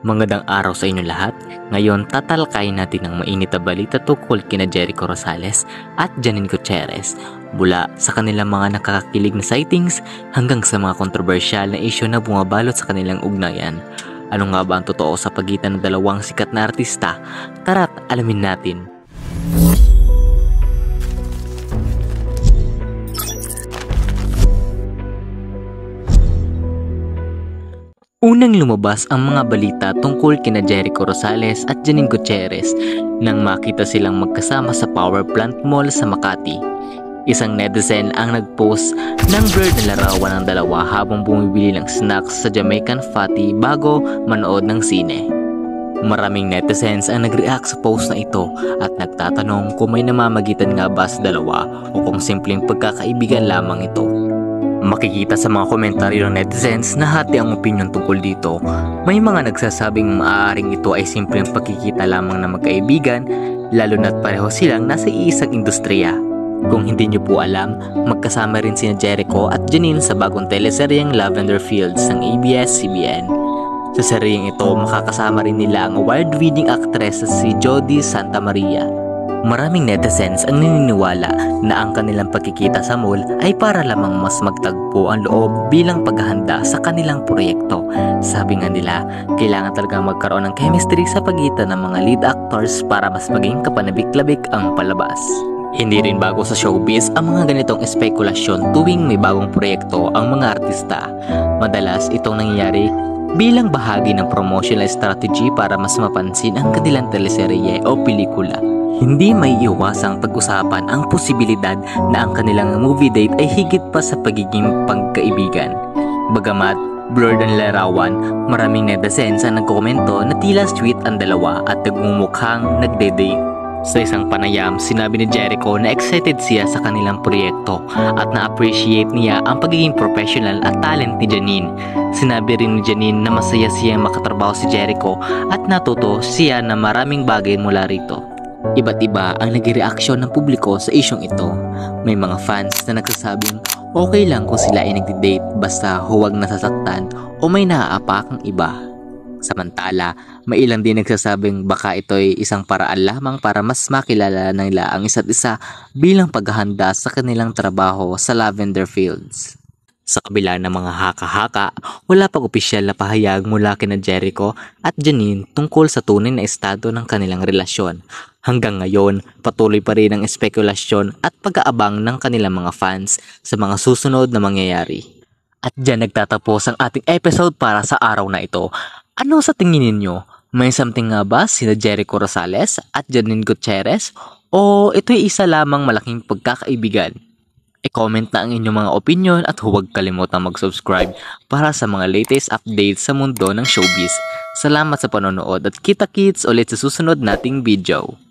Magandang araw sa inyo lahat. Ngayon tatalakayin natin ang mainit na balita tungkol kina Jericho Rosales at Janine Gutierrez, mula sa kanilang mga nakakakilig na sightings hanggang sa mga kontrobersyal na isyu na bumabalot sa kanilang ugnayan. Ano nga ba ang totoo sa pagitan ng dalawang sikat na artista? Tara't alamin natin. Unang lumabas ang mga balita tungkol kina Jericho Rosales at Janine Gutierrez nang makita silang magkasama sa Power Plant Mall sa Makati. Isang netizen ang nagpost ng blurred na larawan ng dalawa habang bumibili ng snacks sa Jamaican Fatty bago manood ng sine. Maraming netizens ang nag-react sa post na ito at nagtatanong kung may namamagitan nga ba sa dalawa o kung simpleng pagkakaibigan lamang ito. Makikita sa mga komentaryo ng netizens na hati ang opinyon tungkol dito. May mga nagsasabing maaaring ito ay simpleng pagkikita lamang na magkaibigan, lalo na't pareho silang nasa iisang industriya. Kung hindi nyo po alam, magkasama rin sina Jericho at Janine sa bagong teleseryeng Lavender Fields ng ABS-CBN. Sa seryeng ito, makakasama rin nila ang award-winning actress si Jody Santa Maria. Maraming netizens ang naniniwala na ang kanilang pagkikita sa mall ay para lamang mas magtagpo ang loob bilang paghahanda sa kanilang proyekto. Sabi nga nila, kailangan talagang magkaroon ng chemistry sa pagitan ng mga lead actors para mas maging kapanabik-labik ang palabas. Hindi rin bago sa showbiz ang mga ganitong espekulasyon tuwing may bagong proyekto ang mga artista. Madalas itong nangyayari bilang bahagi ng promotional strategy para mas mapansin ang kanilang teleserye o pelikula. Hindi may iwasang pag-usapan ang posibilidad na ang kanilang movie date ay higit pa sa pagiging pagkaibigan. Bagamat blurred ang larawan, maraming netizens ang nagkomento na tila sweet ang dalawa at nagmumukhang nagde-date. Sa isang panayam, sinabi ni Jericho na excited siya sa kanilang proyekto at na-appreciate niya ang pagiging professional at talent ni Janine. Sinabi rin ni Janine na masaya siyang makatrabaho si Jericho at natuto siya na maraming bagay mula rito. Iba't iba ang nagreaksyon ng publiko sa isyong ito. May mga fans na nagsasabing okay lang kung sila ay nagdi-date basta huwag nasasaktan o may naaapakang iba. Samantala, may ilang din nagsasabing baka ito ay isang paraan lamang para mas makilala nila ang isa't isa bilang paghahanda sa kanilang trabaho sa Lavender Fields. Sa kabila ng mga haka-haka, wala pang opisyal na pahayag mula kina Jericho at Janine tungkol sa tunay na estado ng kanilang relasyon. Hanggang ngayon, patuloy pa rin ang espekulasyon at pag-aabang ng kanilang mga fans sa mga susunod na mangyayari. At dyan nagtatapos ang ating episode para sa araw na ito. Ano sa tingin ninyo? May something nga ba sina Jericho Rosales at Janine Gutierrez? O ito'y isa lamang malaking pagkakaibigan? I-comment na ang inyong mga opinion at huwag kalimutang mag-subscribe para sa mga latest updates sa mundo ng showbiz. Salamat sa panonood at kita-kits ulit sa susunod nating video.